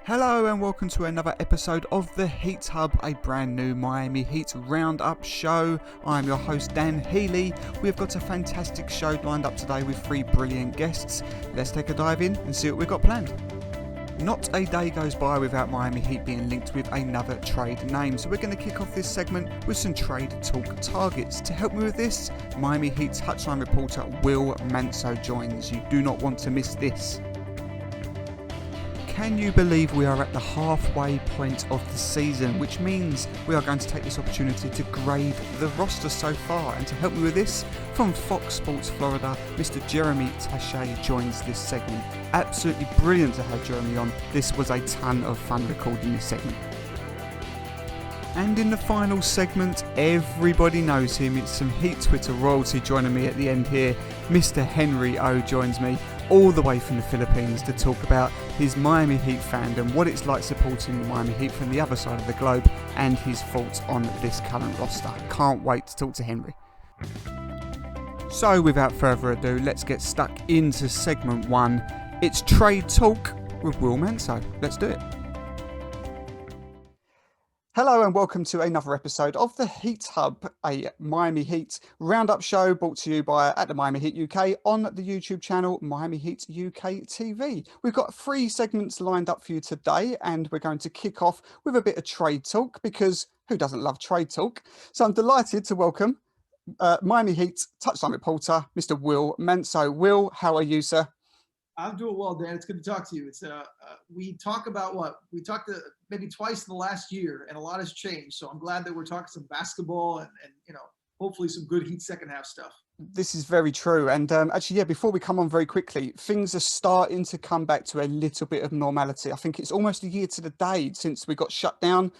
Hello and welcome to another episode of the Heat Hub, a brand new Miami Heat roundup show. I'm your host Dan Healy. We've got a fantastic show lined up today with three brilliant guests. Let's take a dive in and see what we've got planned. Not a day goes by without Miami Heat being linked with another trade name, so we're going to kick off this segment with some trade talk targets. To help me with this, Miami Heat touchline reporter Will Manso joins. You do not want to miss this. Can you believe we are at the halfway point of the season, which means we are going to take this opportunity to grade the roster so far. And to help me with this, from Fox Sports Florida, Mr. Jeremy Tache joins this segment. Absolutely brilliant to have Jeremy on. This was a ton of fun recording this segment. And in the final segment, everybody knows him. It's some Heat Twitter royalty joining me at the end here. Mr. Henry O joins me all the way from the Philippines to talk about his Miami Heat fandom, what it's like supporting the Miami Heat from the other side of the globe, and his thoughts on this current roster. Can't wait to talk to Henry. So without further ado, let's get stuck into segment one. It's Trade Talk with Will Manso. Let's do it. Hello and welcome to another episode of the Heat Hub, a Miami Heat roundup show brought to you by at the Miami Heat UK on the YouTube channel Miami Heat UK TV. We've got three segments lined up for you today, and we're going to kick off with a bit of trade talk, because who doesn't love trade talk? So I'm delighted to welcome Miami Heat touchline reporter Mr. Will Manso. Will, how are you, sir? I'm doing well, Dan. It's good to talk to you. It's we talk about what we talked to maybe twice in the last year, and a lot has changed. So I'm glad that we're talking some basketball and hopefully some good Heat second half stuff. This is very true. And actually, before we come on very quickly, things are starting to come back to a little bit of normality. I think it's almost a year to the day since we got shut down.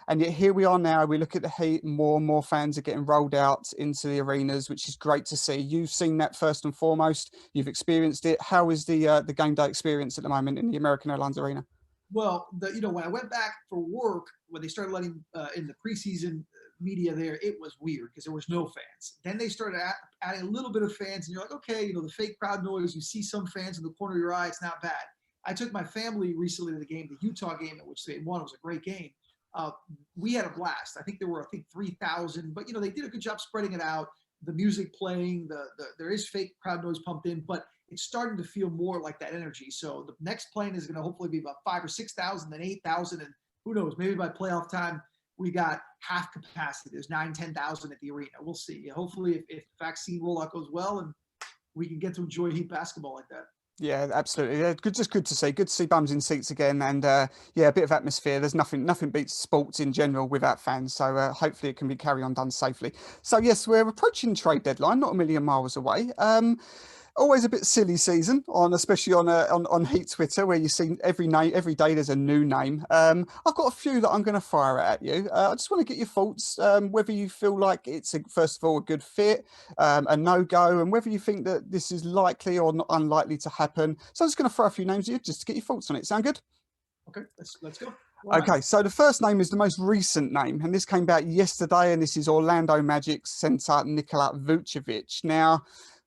And yet here we are now. We look at the Heat, more and more fans are getting rolled out into the arenas, which is great to see. You've seen that first and foremost. You've experienced it. How is the game day experience at the moment in the American Airlines Arena? Well, when I went back for work, when they started letting in the preseason media there, it was weird because there was no fans. Then they started adding a little bit of fans, and you're like, okay, the fake crowd noise. You see some fans in the corner of your eye. It's not bad. I took my family recently to the game, the Utah game, at which they won. It was a great game. We had a blast. I think there were 3,000, but they did a good job spreading it out. The music playing, there is fake crowd noise pumped in, but it's starting to feel more like that energy. So the next plane is going to hopefully be about 5,000 or 6,000, then 8,000, and who knows? Maybe by playoff time we got half capacity. There's 9,000-10,000 at the arena. We'll see. Hopefully, if the vaccine rollout goes well, and we can get to enjoy Heat basketball like that. Yeah, absolutely. Yeah, just good to see. Good to see bums in seats again, and a bit of atmosphere. There's nothing beats sports in general without fans. So hopefully it can be carried on done safely. So yes, we're approaching trade deadline, not a million miles away. Always a bit silly season especially on Heat Twitter, where you see every day there's a new name. I've got a few that I'm going to fire at you. I just want to get your thoughts, whether you feel like it's first of all a good fit, a no-go, and whether you think that this is likely or not unlikely to happen. So I'm just going to throw a few names at you just to get your thoughts on it. Sound good? Okay, let's go. Okay, so the first name is the most recent name, and this came out yesterday, and this is Orlando Magic center Nikola Vucevic. Now,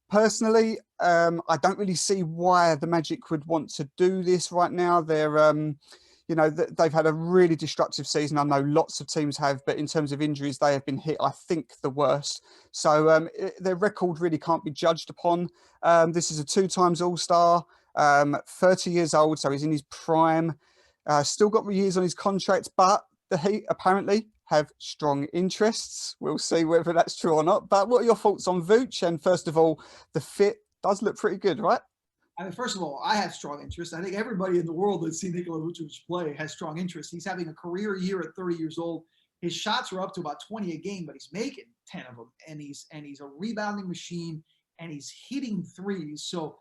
personally, I don't really see why the Magic would want to do this right now. They're, they've had a really destructive season. I know lots of teams have, but in terms of injuries, they have been hit, I think, the worst. So their record really can't be judged upon. This is a 2-time All-Star, 30 years old, so he's in his prime. Still got years on his contract, but the Heat apparently have strong interests. We'll see whether that's true or not. But what are your thoughts on Vooch? And first of all, the fit does look pretty good, right? I mean, first of all, I have strong interest. I think everybody in the world that's seen Nikola Vucevic play has strong interest. He's having a career year at 30 years old. His shots are up to about 20 a game, but he's making 10 of them, and he's a rebounding machine, and he's hitting threes. So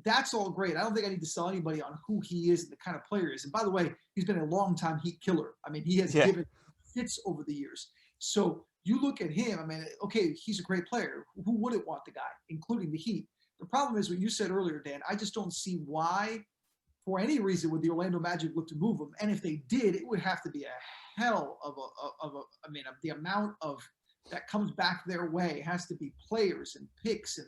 that's all great. I don't think I need to sell anybody on who he is and the kind of player he is. And by the way, he's been a long-time Heat killer. I mean, he has given fits over the years. So you look at him, I mean, okay, he's a great player. Who wouldn't want the guy, including the Heat? The problem is what you said earlier, Dan. I just don't see why, for any reason, would the Orlando Magic look to move him. And if they did, it would have to be a hell of the amount of that comes back their way has to be players and picks. And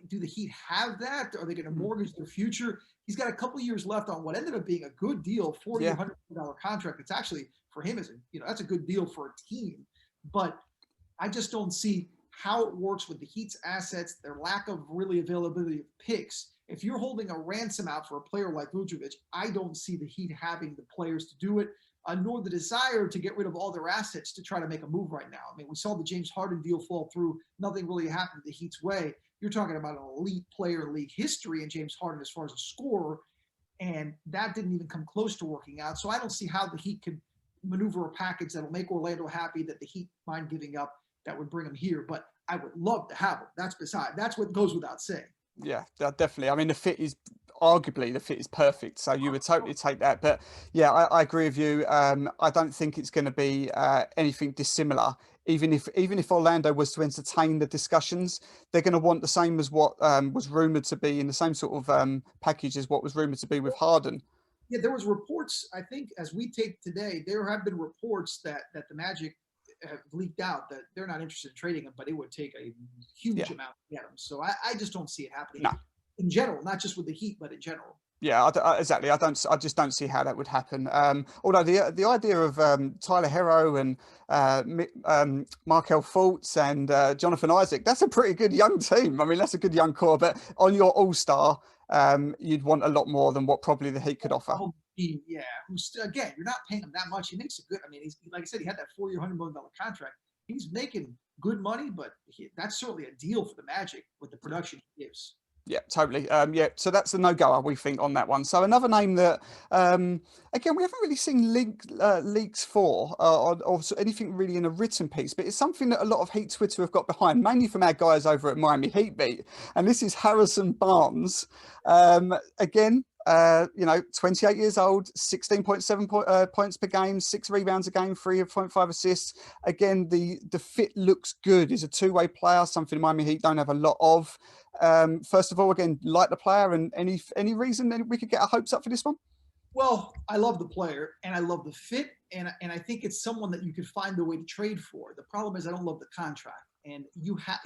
do the Heat have that? Are they going to mortgage their future? He's got a couple years left on what ended up being a good deal, 40 or Yeah. $100 contract. It's actually for him as that's a good deal for a team. But I just don't see how it works with the Heat's assets, their lack of really availability of picks. If you're holding a ransom out for a player like Vucevic, I don't see the Heat having the players to do it, nor the desire to get rid of all their assets to try to make a move right now. I mean, we saw the James Harden deal fall through. Nothing really happened the Heat's way. You're talking about an elite player in league history in James Harden as far as a scorer, and that didn't even come close to working out. So I don't see how the Heat could maneuver a package that'll make Orlando happy, that the Heat mind giving up, that would bring him here. But I would love to have him. That's what goes without saying. Yeah, definitely. I mean, arguably the fit is perfect, so you would totally take that. But yeah, I agree with you. I don't think it's going to be anything dissimilar. Even if Orlando was to entertain the discussions, they're going to want the same as what was rumored to be in the same sort of package as what was rumored to be with Harden. Yeah, there was reports. I think as we tape today, there have been reports that the Magic have leaked out that they're not interested in trading him, but it would take a huge Yeah, amount to get him. So I just don't see it happening no. in general, not just with the Heat, but in general. Yeah, exactly. I just don't see how that would happen. Although the idea of Tyler Hero and Markel Fultz and Jonathan Isaac, that's a pretty good young team. I mean, that's a good young core. But on your All Star, you'd want a lot more than what probably the Heat could offer. Yeah, who's again, you're not paying him that much. He makes a good. I mean, he's like I said, he had that 4-year, $100 million contract. He's making good money, but that's certainly a deal for the Magic with the production he gives. Yeah, totally. Yeah, so that's a no-goer, we think, on that one. So another name that, again, we haven't really seen leaks for or anything really in a written piece, but it's something that a lot of Heat Twitter have got behind, mainly from our guys over at Miami Heat Beat, and this is Harrison Barnes. Again, 28 years old, 16.7 points per game, 6 rebounds a game, 3.5 assists. Again, the fit looks good. He's a two-way player, something Miami Heat don't have a lot of. First of all, again, like the player, and any reason that we could get our hopes up for this one? Well, I love the player and I love the fit, and I think it's someone that you could find a way to trade for. The problem is I don't love the contract. And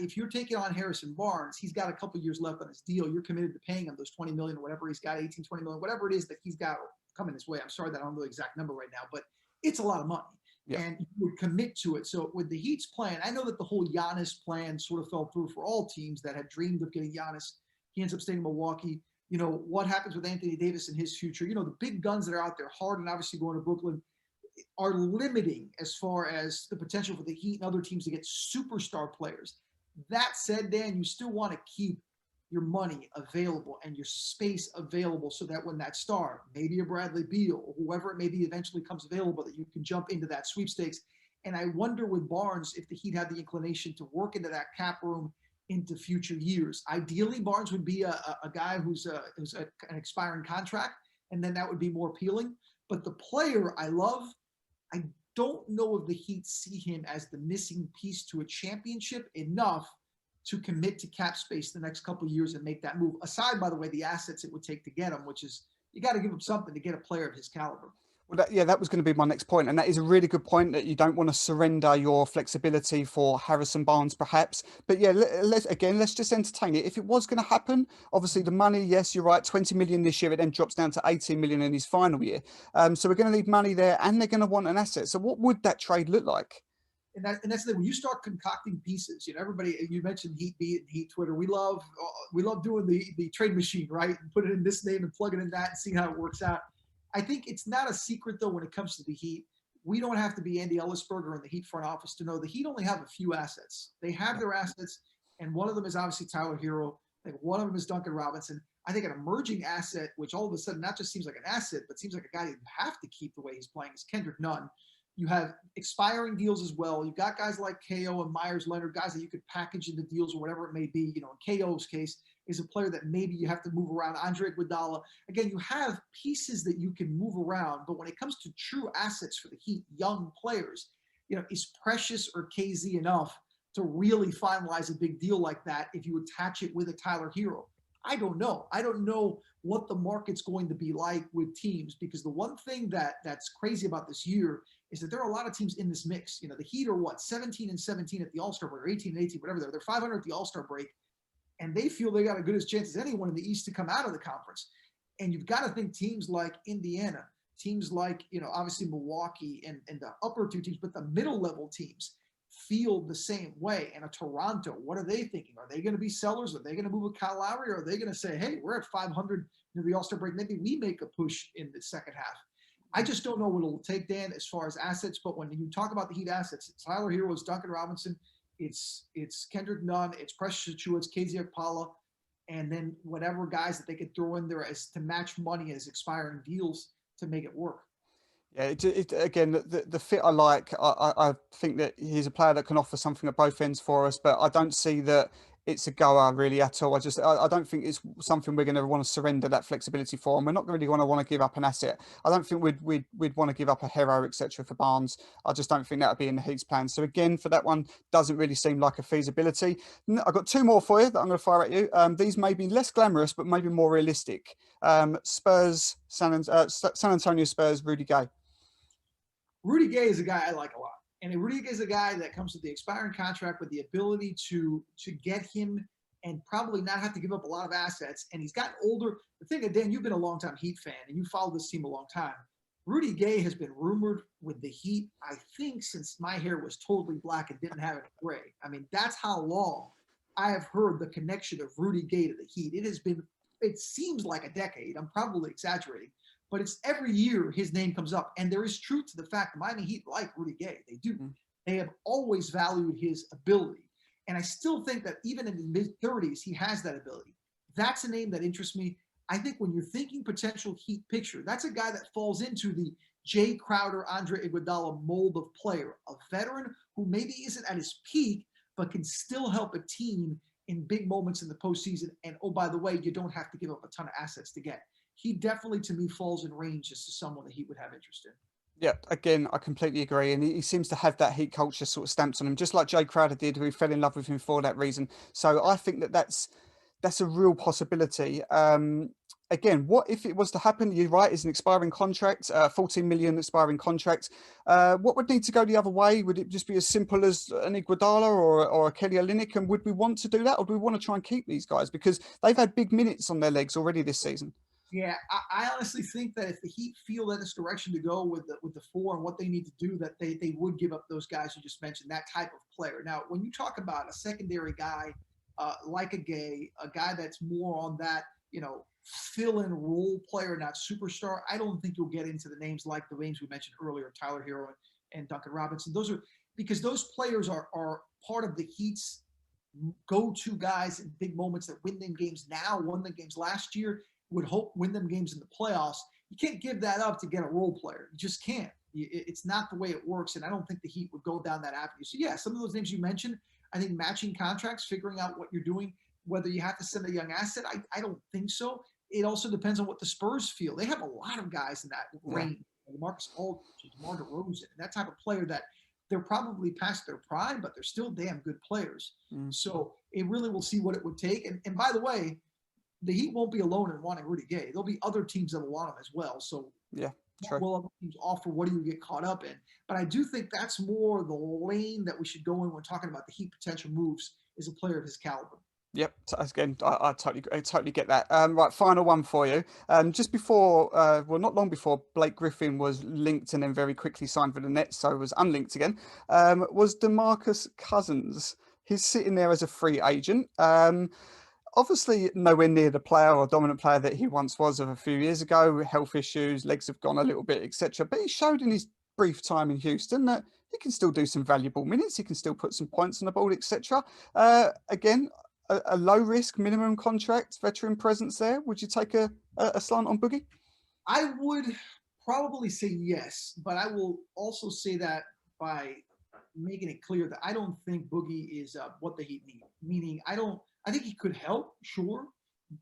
if you're taking on Harrison Barnes, he's got a couple years left on his deal. You're committed to paying him those 20 million or whatever he's got, 18, 20 million, whatever it is that he's got coming his way. I'm sorry that I don't know the exact number right now, but it's a lot of money. Yeah. And you would commit to it. So with the Heat's plan, I know that the whole Giannis plan sort of fell through for all teams that had dreamed of getting Giannis. He ends up staying in Milwaukee. What happens with Anthony Davis and his future? The big guns that are out there, Harden obviously going to Brooklyn, are limiting as far as the potential for the Heat and other teams to get superstar players. That said, Dan, you still want to keep your money available and your space available so that when that star, maybe a Bradley Beal or whoever it may be, eventually comes available, that you can jump into that sweepstakes. And I wonder with Barnes if the Heat had the inclination to work into that cap room into future years. Ideally, Barnes would be a guy who's an expiring contract, and then that would be more appealing. But the player I love, I don't know if the Heat see him as the missing piece to a championship enough to commit to cap space the next couple of years and make that move. Aside, by the way, the assets it would take to get him, which is you got to give him something to get a player of his caliber. Well, that was going to be my next point, and that is a really good point, that you don't want to surrender your flexibility for Harrison Barnes, perhaps. But yeah, let's just entertain it. If it was going to happen, obviously the money, yes, you're right, 20 million this year, it then drops down to 18 million in his final year. So we're going to need money there, and they're going to want an asset. So what would that trade look like? And that's the thing. When you start concocting pieces, everybody, you mentioned Heat Beat and Heat Twitter. We love doing the trade machine, right? And put it in this name and plug it in that and see how it works out. I think it's not a secret, though, when it comes to the Heat. We don't have to be Andy Ellisberger in the Heat front office to know the Heat only have a few assets. They have their assets, and one of them is obviously Tyler Hero. Like one of them is Duncan Robinson. I think an emerging asset, which all of a sudden not just seems like an asset, but seems like a guy you have to keep the way he's playing, is Kendrick Nunn. You have expiring deals as well. You've got guys like KO and Myers Leonard, guys that you could package into deals or whatever it may be. In KO's case, is a player that maybe you have to move around. Andre Iguodala. Again, you have pieces that you can move around, but when it comes to true assets for the Heat, young players, is Precious or KZ enough to really finalize a big deal like that if you attach it with a Tyler Hero? I don't know. I don't know what the market's going to be like with teams, because the one thing that's crazy about this year is that there are a lot of teams in this mix. The Heat are 17-17 at the All-Star break, or 18-18, whatever they're 500 at the All-Star break. and they feel they got a good as chance as anyone in the East to come out of the conference. And you've got to think teams like Indiana, teams like, obviously Milwaukee and the upper two teams, but the middle level teams feel the same way. And a Toronto, what are they thinking? Are they going to be sellers? Are they going to move with Kyle Lowry? Or are they going to say, hey, we're at 500 in the All-Star break. Maybe we make a push in the second half. I just don't know what it'll take, Dan, as far as assets. But when you talk about the Heat assets, it's Tyler Hero, it's Duncan Robinson, it's Kendrick Nunn, it's Precious Achiuwa, it's KZ Okpala, and then whatever guys that they could throw in there as to match money as expiring deals to make it work. Yeah, again, the fit I like. I think that he's a player that can offer something at both ends for us, but I don't see that it's a goer really at all. I don't think it's something we're going to want to surrender that flexibility for, and we're not really going to want to give up an asset. I don't think we'd want to give up a Hero, etc. for Barnes. I just don't think that would be in the Heat's plan. So again, for that one, doesn't really seem like a feasibility. I've got two more for you that I'm going to fire at you. These may be less glamorous, but maybe more realistic. Spurs, San Antonio Spurs, Rudy Gay. Rudy Gay is a guy I like a lot. And Rudy Gay is a guy that comes with the expiring contract with the ability to get him and probably not have to give up a lot of assets. And he's gotten older. The thing, Dan, you've been a longtime Heat fan and you followed this team a long time. Rudy Gay has been rumored with the Heat, I think, since my hair was totally black and didn't have it gray. I mean, that's how long I have heard the connection of Rudy Gay to the Heat. It seems like a decade. I'm probably exaggerating. But it's every year his name comes up. And there is truth to the fact that Miami Heat like Rudy Gay. They do. Mm-hmm. They have always valued his ability. And I still think that even in his mid-30s, he has that ability. That's a name that interests me. I think when you're thinking potential Heat picture, that's a guy that falls into the Jay Crowder, Andre Iguodala mold of player, a veteran who maybe isn't at his peak, but can still help a team in big moments in the postseason. And, oh, by the way, you don't have to give up a ton of assets to get. He definitely, to me, falls in range as to someone that he would have interest in. Yeah, again, I completely agree. And he seems to have that Heat culture sort of stamped on him, just like Jay Crowder did, who fell in love with him for that reason. So I think that's a real possibility. Again, what if it was to happen? You're right, it's an expiring contract, 14 million expiring contract. What would need to go the other way? Would it just be as simple as an Iguodala or a Kelly Olynyk? And would we want to do that? Or do we want to try and keep these guys? Because they've had big minutes on their legs already this season. Yeah, I honestly think that if the Heat feel that it's direction to go with the four and what they need to do, that they would give up those guys you just mentioned, that type of player. Now, when you talk about a secondary guy like a Gay, a guy that's more on that, fill-in role player, not superstar, I don't think you'll get into the names like the names we mentioned earlier, Tyler Hero and Duncan Robinson. Those are because those players are part of the Heat's go-to guys in big moments that win them games now, won the games last year, would hope win them games in the playoffs. You can't give that up to get a role player. You just can't. It's not the way it works, and I don't think the Heat would go down that avenue. So, yeah, some of those names you mentioned, I think matching contracts, figuring out what you're doing, whether you have to send a young asset, I don't think so. It also depends on what the Spurs feel. They have a lot of guys in that range. Marcus Aldridge, DeMar DeRozan, and that type of player that they're probably past their prime, but they're still damn good players. So it really will see what it would take. And by the way, the Heat won't be alone in wanting Rudy Gay. There'll be other teams that will want him as well. So yeah, what will other teams offer? What do you get caught up in? But I do think that's more the lane that we should go in when talking about the Heat potential moves is a player of his caliber. Yep. So again, I totally get that. Right, final one for you. Just before, not long before Blake Griffin was linked and then very quickly signed for the Nets, so was unlinked again. Was DeMarcus Cousins? He's sitting there as a free agent. Obviously, nowhere near the player or dominant player that he once was of a few years ago. Health issues, legs have gone a little bit, etc. But he showed in his brief time in Houston that he can still do some valuable minutes. He can still put some points on the board, etc. Again, a low risk minimum contract, veteran presence there. Would you take a slant on Boogie? I would probably say yes, but I will also say that by making it clear that I don't think Boogie is what the Heat need. Meaning, I think he could help, sure,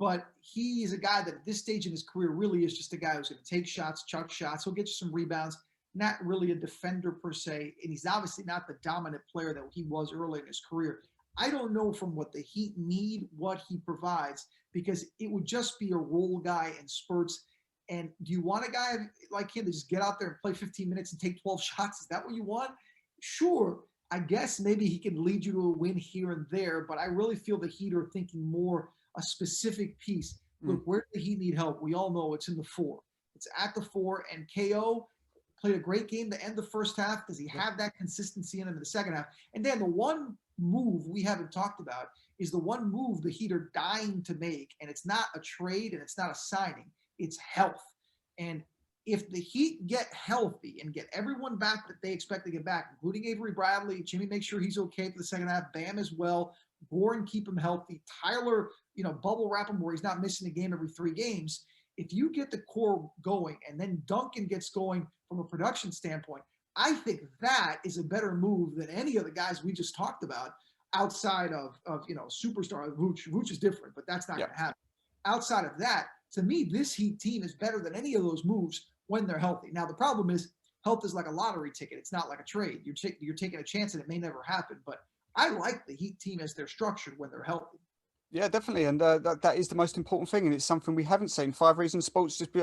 but he is a guy that at this stage in his career really is just a guy who's going to take shots, chuck shots. He'll get you some rebounds, not really a defender per se, and he's obviously not the dominant player that he was early in his career. I don't know from what the Heat need what he provides because it would just be a role guy in spurts. And do you want a guy like him to just get out there and play 15 minutes and take 12 shots? Is that what you want? Sure. I guess maybe he can lead you to a win here and there, but I really feel the Heat are thinking more a specific piece. Mm. Look, where does the Heat need help? We all know it's in the four. It's at the four, and KO played a great game to end the first half. Does he have that consistency in him in the second half? And then the one move we haven't talked about is the one move the Heat are dying to make, and it's not a trade and it's not a signing. It's health. And if the Heat get healthy and get everyone back that they expect to get back, including Avery Bradley, Jimmy, make sure he's okay for the second half, Bam as well, Goran, keep him healthy, Tyler, bubble wrap him where he's not missing a game every 3 games. If you get the core going and then Duncan gets going from a production standpoint, I think that is a better move than any of the guys we just talked about outside of superstar. Vooch is different, but that's not going to happen. Outside of that, to me, this Heat team is better than any of those moves when they're healthy. Now, the problem is health is like a lottery ticket. It's not like a trade. You're taking a chance and it may never happen. But I like the Heat team as they're structured when they're healthy. Yeah, definitely, and that is the most important thing, and it's something we haven't seen. 5 Reasons Sports just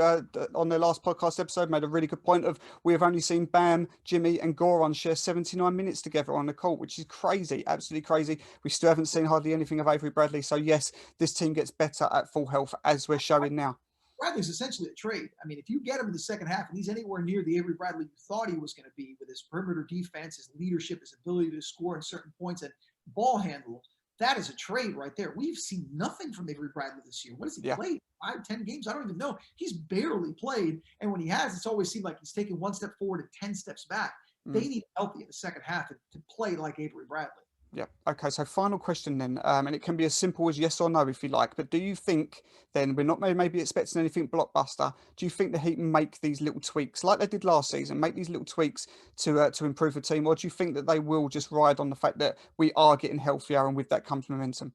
on their last podcast episode made a really good point of we have only seen Bam, Jimmy, and Goran share 79 minutes together on the court, which is crazy, absolutely crazy. We still haven't seen hardly anything of Avery Bradley, so yes, this team gets better at full health as we're showing now. Bradley's essentially a trade. I mean, if you get him in the second half and he's anywhere near the Avery Bradley you thought he was going to be with his perimeter defense, his leadership, his ability to score in certain points and ball handle, that is a trade right there. We've seen nothing from Avery Bradley this year. What has he played? 5, 10 games? I don't even know. He's barely played. And when he has, it's always seemed like he's taking 1 step forward and 10 steps back. They need healthy in the second half to play like Avery Bradley. Yeah. Okay. So final question then, and it can be as simple as yes or no if you like. But do you think then we're not maybe expecting anything blockbuster? Do you think the Heat make these little tweaks like they did last season, make these little tweaks to improve the team, or do you think that they will just ride on the fact that we are getting healthier and with that comes momentum?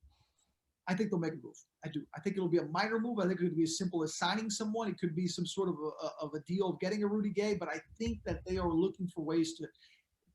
I think they'll make a move. I do. I think it'll be a minor move. I think it could be as simple as signing someone. It could be some sort of a deal of getting a Rudy Gay. But I think that they are looking for ways to,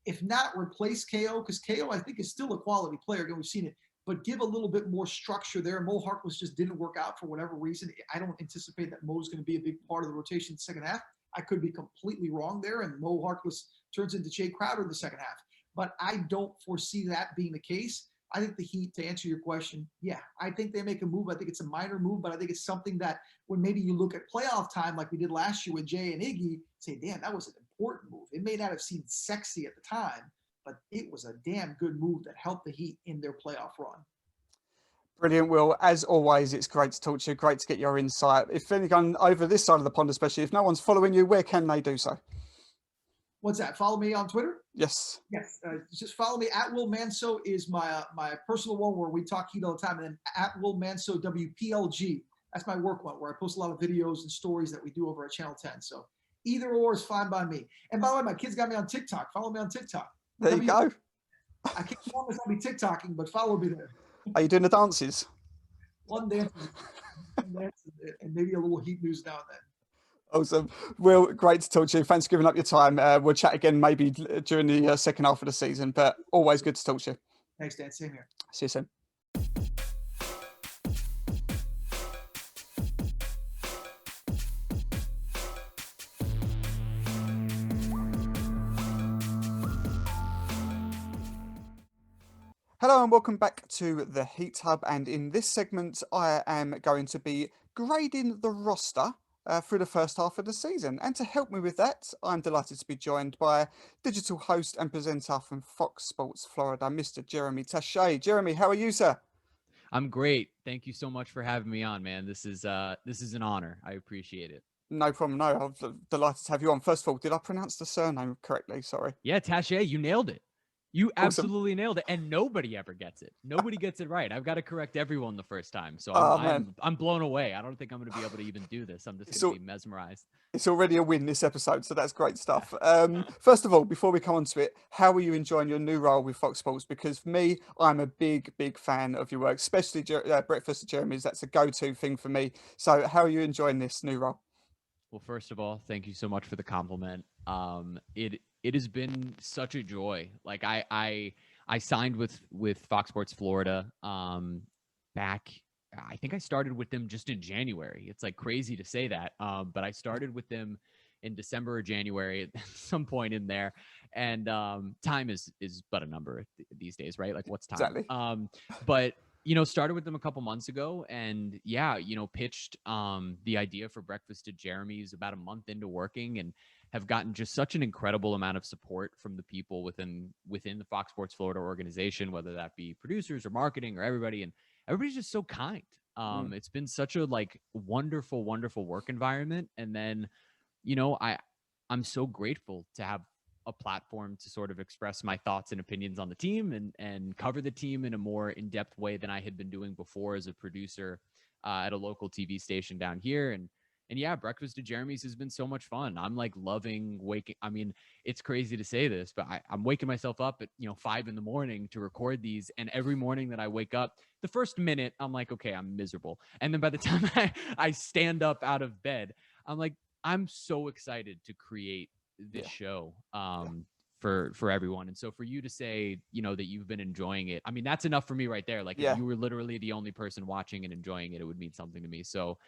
if not replace KO, because KO I think is still a quality player. Again, we've seen it, but give a little bit more structure there. Mo Harkless just didn't work out for whatever reason. I don't anticipate that Mo's going to be a big part of the rotation in the second half. I could be completely wrong there, and Mo Harkless turns into Jay Crowder in the second half. But I don't foresee that being the case. I think the Heat, to answer your question, yeah, I think they make a move. I think it's a minor move, but I think it's something that when maybe you look at playoff time like we did last year with Jay and Iggy, say, damn, that was an important move. It may not have seemed sexy at the time, but it was a damn good move that helped the Heat in their playoff run. Brilliant, Will. As always, it's great to talk to you. Great to get your insight. If anyone over this side of the pond, especially if no one's following you, where can they do so? What's that? Follow me on Twitter? Yes. Yes. Just follow me. At Will Manso is my personal one where we talk Heat all the time. And then at Will Manso WPLG. That's my work one where I post a lot of videos and stories that we do over at Channel 10. So either or is fine by me. And by the way, my kids got me on TikTok. Follow me on TikTok. There you go. I can't promise I'll be TikToking, but follow me there. Are you doing the dances? One dance and maybe a little Heat news now and then. Awesome. Will, great to talk to you. Thanks for giving up your time. We'll chat again maybe during the second half of the season, but always good to talk to you. Thanks, Dan. Same here. See you soon. Hello and welcome back to the Heat Hub, and in this segment I am going to be grading the roster through the first half of the season, and to help me with that I'm delighted to be joined by digital host and presenter from Fox Sports Florida, Mr. Jeremy Tache. Jeremy, how are you, sir? I'm great. Thank you so much for having me on, man. This is an honor. I appreciate it. No problem. No, I'm delighted to have you on. First of all, did I pronounce the surname correctly? Sorry. Yeah, Tache, you nailed it. You Awesome. absolutely nailed it, and nobody ever gets it. Nobody gets it right. I've got to correct everyone the first time, so I'm blown away. I don't think I'm going to be able to even do this. I'm just going to be mesmerized. It's already a win this episode, so that's great stuff. First of all, before we come on to it, how are you enjoying your new role with Fox Sports? Because for me, I'm a big fan of your work, especially Breakfast at Jeremy's. That's a go-to thing for me. So how are you enjoying this new role? Well, first of all, thank you so much for the compliment. It has been such a joy. Like I signed with Fox Sports Florida back. I think I started with them just in January. It's like crazy to say that, but I started with them in December or January at some point in there. And time is but a number these days, right? Like what's time? Exactly. But started with them a couple months ago, and yeah, pitched the idea for Breakfast at Jeremy's about a month into working, and have gotten just such an incredible amount of support from the people within the Fox Sports Florida organization, whether that be producers or marketing or everybody, and everybody's just so kind. It's been such a wonderful, wonderful work environment. And then, I'm so grateful to have a platform to sort of express my thoughts and opinions on the team, and cover the team in a more in-depth way than I had been doing before as a producer at a local TV station down here. And yeah, Breakfast at Jeremy's has been so much fun. I'm loving waking. I mean, it's crazy to say this, but I'm waking myself up at 5 a.m. to record these. And every morning that I wake up, the first minute I'm like, okay, I'm miserable. And then by the time I stand up out of bed, I'm like, I'm so excited to create this show for everyone. And so for you to say, that you've been enjoying it, I mean, that's enough for me right there. Like if you were literally the only person watching and enjoying it, it would mean something to me. So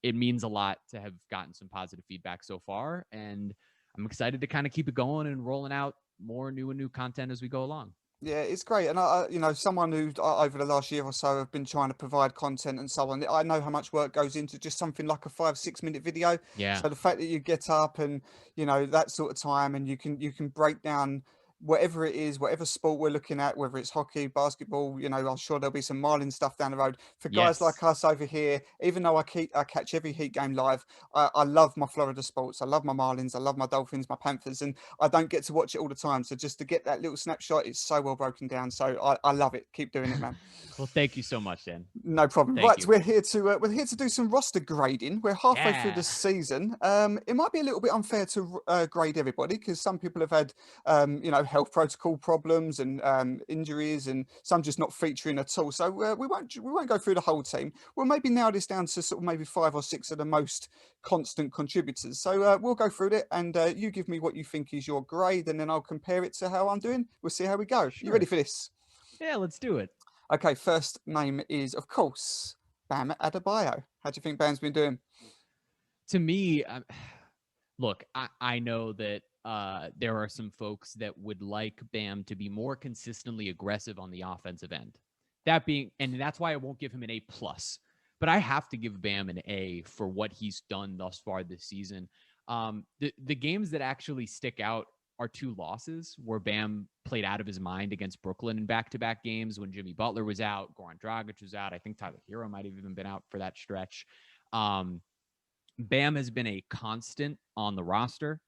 it means a lot to have gotten some positive feedback so far. And I'm excited to kind of keep it going and rolling out more new content as we go along. Yeah, it's great. And someone who over the last year or so have been trying to provide content and so on. I know how much work goes into just something like a 5-6 minute video. Yeah. So the fact that you get up and, that sort of time, and you can break down whatever it is, whatever sport we're looking at, whether it's hockey, basketball, I'm sure there'll be some Marlin stuff down the road for guys Yes. like us over here. Even though I catch every Heat game live, I love my Florida sports. I love my Marlins. I love my Dolphins, my Panthers, and I don't get to watch it all the time. So just to get that little snapshot, it's so well broken down. So I love it. Keep doing it, man. Well, thank you so much, Dan. No problem. Thank Right, you. we're here to do some roster grading. We're halfway through Yeah. the season. It might be a little bit unfair to grade everybody, because some people have had health protocol problems and injuries, and some just not featuring at all. So we won't go through the whole team. We'll maybe narrow this down to sort of maybe 5 or 6 of the most constant contributors. So we'll go through it, and you give me what you think is your grade, and then I'll compare it to how I'm doing. We'll see how we go. Sure. You ready for this? Yeah, let's do it. Okay, first name is, of course, Bam Adebayo. How do you think Bam's been doing? To me, look, I know that there are some folks that would like Bam to be more consistently aggressive on the offensive end. And that's why I won't give him an A+. But I have to give Bam an A for what he's done thus far this season. The games that actually stick out are 2 losses where Bam played out of his mind against Brooklyn in back-to-back games when Jimmy Butler was out, Goran Dragic was out. I think Tyler Hero might have even been out for that stretch. Bam has been a constant on the roster.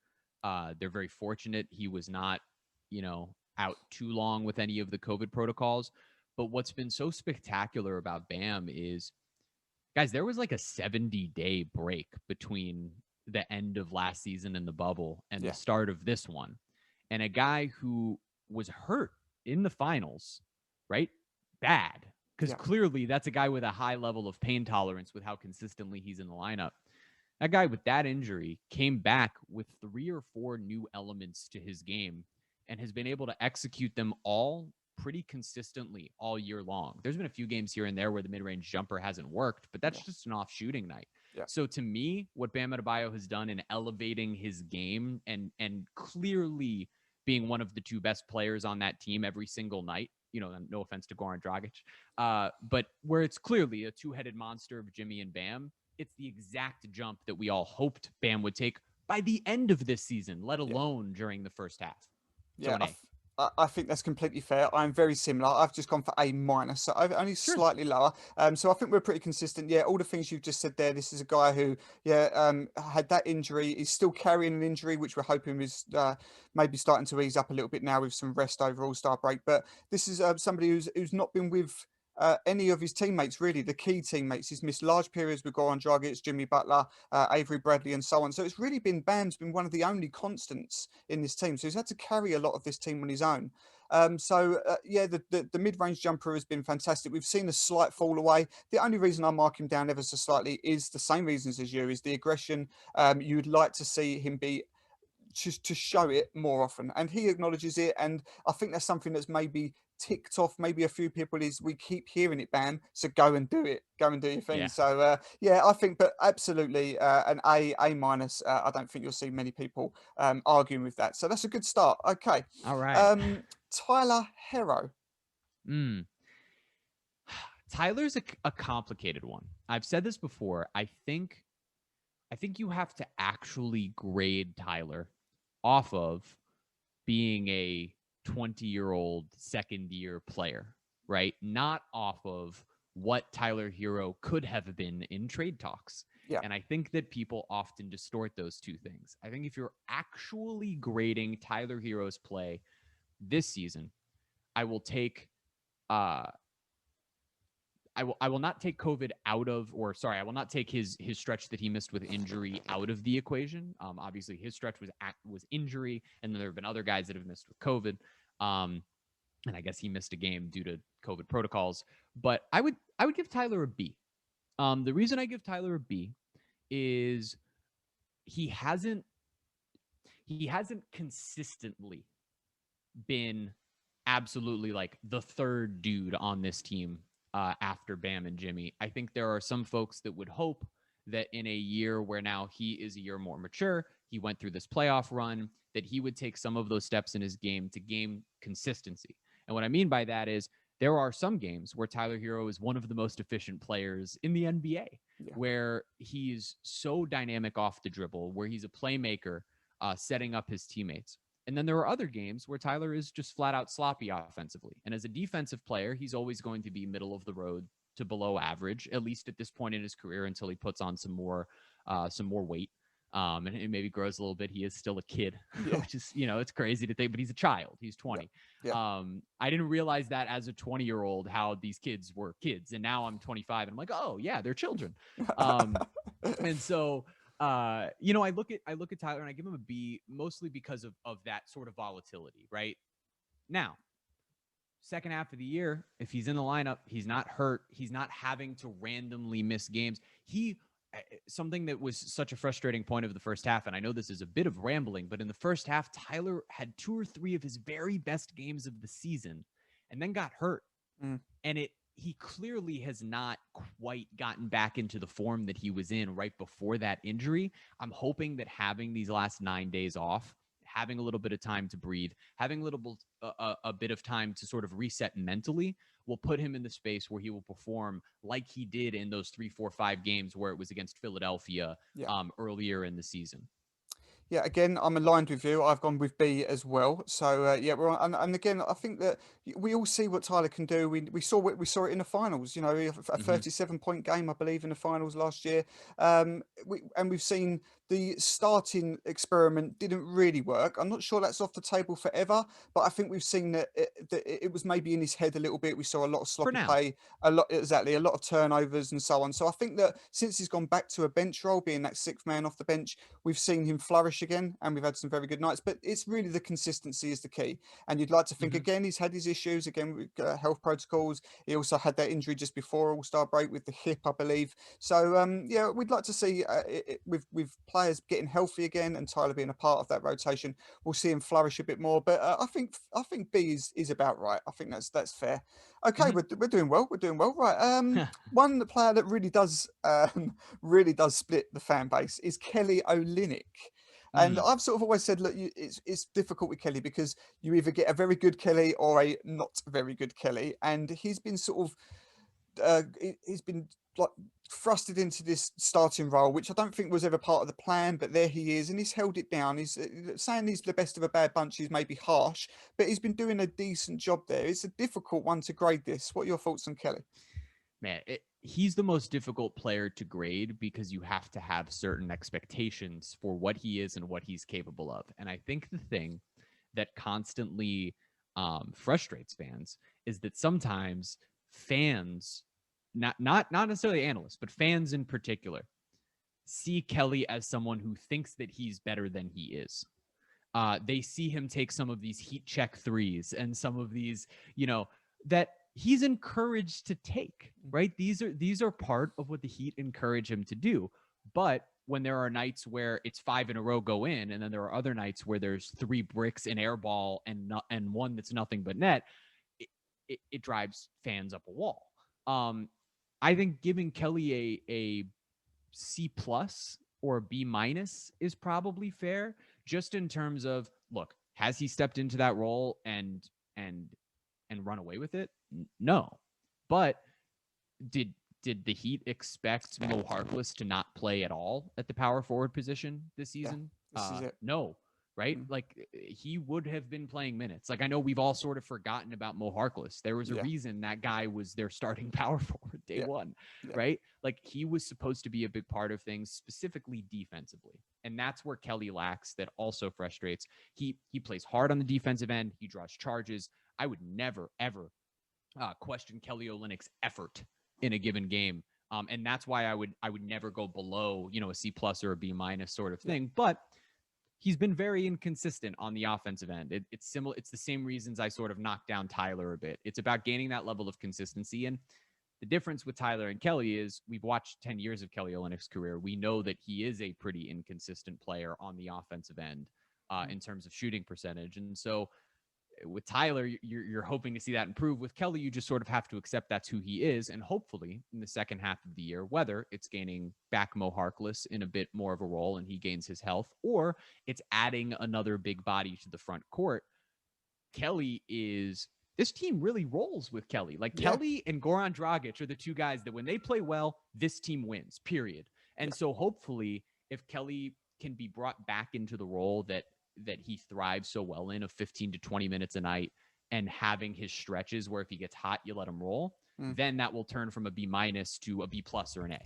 They're very fortunate he was not, out too long with any of the COVID protocols. But what's been so spectacular about Bam is, guys, there was like a 70-day break between the end of last season and the bubble and the start of this one. And a guy who was hurt in the finals, right? Bad. Because clearly that's a guy with a high level of pain tolerance with how consistently he's in the lineup. That guy with that injury came back with 3 or 4 new elements to his game and has been able to execute them all pretty consistently all year long. There's been a few games here and there where the mid-range jumper hasn't worked, but that's just an off shooting night. So to me, what Bam Adebayo has done in elevating his game and clearly being one of the 2 best players on that team every single night, no offense to Goran Dragic, but where it's clearly a 2-headed monster of Jimmy and Bam, it's the exact jump that we all hoped Bam would take by the end of this season, let alone during the first half. So I think that's completely fair. I'm very similar. I've just gone for A-, so I've only slightly lower. So I think we're pretty consistent. Yeah, all the things you've just said there. This is a guy who, had that injury. He's still carrying an injury, which we're hoping is maybe starting to ease up a little bit now with some rest over All-Star break. But this is somebody who's not been with any of his teammates, really, the key teammates. He's missed large periods with Goran Dragic, Jimmy Butler, Avery Bradley, and so on. So it's really been Bam's been one of the only constants in this team. So he's had to carry a lot of this team on his own. The mid-range jumper has been fantastic. We've seen a slight fall away. The only reason I mark him down ever so slightly is the same reasons as you, is the aggression. You'd like to see him be to show it more often, and he acknowledges it, and I think that's something that's maybe ticked off maybe a few people is we keep hearing it, Bam, so go and do it, go and do your thing. Yeah. So yeah, I think, but absolutely an A minus. I don't think you'll see many people arguing with that. So that's a good start. Okay, All right. Tyler Hero. Mm. Tyler's a complicated one. I've said this before. I think you have to actually grade Tyler off of being a 20-year-old second-year player, right? Not off of what Tyler Hero could have been in trade talks. Yeah. And I think that people often distort those two things. I think if you're actually grading Tyler Hero's play this season, I will take I will not take COVID out of, or sorry, I will not take his stretch that he missed with injury out of the equation. Obviously, his stretch was injury, and then there have been other guys that have missed with COVID. And I guess he missed a game due to COVID protocols. But I would give Tyler a B. The reason I give Tyler a B is he hasn't consistently been absolutely like the third dude on this team after Bam and Jimmy. I think there are some folks that would hope that in a year where now he is a year more mature, he went through this playoff run, that he would take some of those steps in his game to gain consistency. And what I mean by that is there are some games where Tyler Hero is one of the most efficient players in the NBA, where he's so dynamic off the dribble, where he's a playmaker, setting up his teammates. And then there are other games where Tyler is just flat out sloppy offensively. And as a defensive player, he's always going to be middle of the road to below average, at least at this point in his career, until he puts on some more weight. And it maybe grows a little bit. He is still a kid, which is, it's crazy to think, but he's a child. He's 20. I didn't realize that as a 20-year-old, how these kids were kids. And now I'm 25 and I'm like, oh yeah, they're children. And so, I look at Tyler and I give him a B mostly because of that sort of volatility, right? Now, second half of the year, if he's in the lineup, he's not hurt, he's not having to randomly miss games. Something that was such a frustrating point of the first half, and I know this is a bit of rambling, but in the first half, Tyler had 2 or 3 of his very best games of the season and then got hurt. And he clearly has not quite gotten back into the form that he was in right before that injury. I'm hoping that having these last 9 days off, having a little bit of time to breathe, having a bit of time to sort of reset mentally will put him in the space where he will perform like he did in those 3, 4, 5 games where it was against Philadelphia earlier in the season. Yeah, again, I'm aligned with you. I've gone with B as well. So yeah, we're on, and again, I think that we all see what Tyler can do. We saw it in the finals. A 37-point game, I believe, in the finals last year. We've seen the starting experiment didn't really work. I'm not sure that's off the table forever, but I think we've seen that it was maybe in his head a little bit. We saw a lot of sloppy play, a lot of turnovers and so on. So I think that since he's gone back to a bench role, being that 6th man off the bench, we've seen him flourish again, and we've had some very good nights. But it's really the consistency is the key. And you'd like to think again, he's had his issues again with health protocols. He also had that injury just before All-Star break with the hip, I believe. So yeah, we'd like to see with players getting healthy again and Tyler being a part of that rotation, we'll see him flourish a bit more. But I think B is about right. I think that's fair. Okay, we're doing well. We're doing well. Right. One player that really does split the fan base is Kelly Olynyk. And I've sort of always said, look, it's difficult with Kelly because you either get a very good Kelly or a not very good Kelly. And he's been sort of, he's been like thrusted into this starting role, which I don't think was ever part of the plan, but there he is. And he's held it down. He's saying he's the best of a bad bunch is maybe harsh, but he's been doing a decent job there. It's a difficult one to grade this. What are your thoughts on Kelly? Man, he's the most difficult player to grade because you have to have certain expectations for what he is and what he's capable of. And I think the thing that constantly frustrates fans is that sometimes fans, not necessarily analysts, but fans in particular, see Kelly as someone who thinks that he's better than he is. They see him take some of these heat check threes and some of these, that he's encouraged to take, right? These are part of what the Heat encourage him to do. But when there are nights where it's 5 in a row go in, and then there are other nights where there's 3 bricks, an air ball, and one that's nothing but net, it drives fans up a wall. I think giving Kelly a C plus or a B minus is probably fair, just in terms of, look, has he stepped into that role and run away with it? No. But did the Heat expect Mo Harkless to not play at all at the power forward position this season? This is it. No, right? Mm. Like, he would have been playing minutes. Like, I know we've all sort of forgotten about Mo Harkless. There was a reason that guy was their starting power forward day one, right? Like, he was supposed to be a big part of things, specifically defensively. And that's where Kelly lacks. That also frustrates. He plays hard on the defensive end. He draws charges. I would never, ever question Kelly Olynyk's effort in a given game. And that's why I would never go below, a C plus or a B minus sort of thing. But he's been very inconsistent on the offensive end. It's similar. It's the same reasons I sort of knocked down Tyler a bit. It's about gaining that level of consistency. And the difference with Tyler and Kelly is we've watched 10 years of Kelly Olynyk's career. We know that he is a pretty inconsistent player on the offensive end in terms of shooting percentage. And so with Tyler, you're hoping to see that improve. With Kelly, you just sort of have to accept that's who he is. And hopefully in the second half of the year, whether it's gaining back Mo Harkless in a bit more of a role and he gains his health, or it's adding another big body to the front court, this team really rolls with Kelly. Like, Kelly and Goran Dragic are the two guys that when they play well, this team wins, period. And so hopefully if Kelly can be brought back into the role that he thrives so well in, of 15 to 20 minutes a night, and having his stretches where if he gets hot, you let him roll, then that will turn from a B minus to a B plus or an A.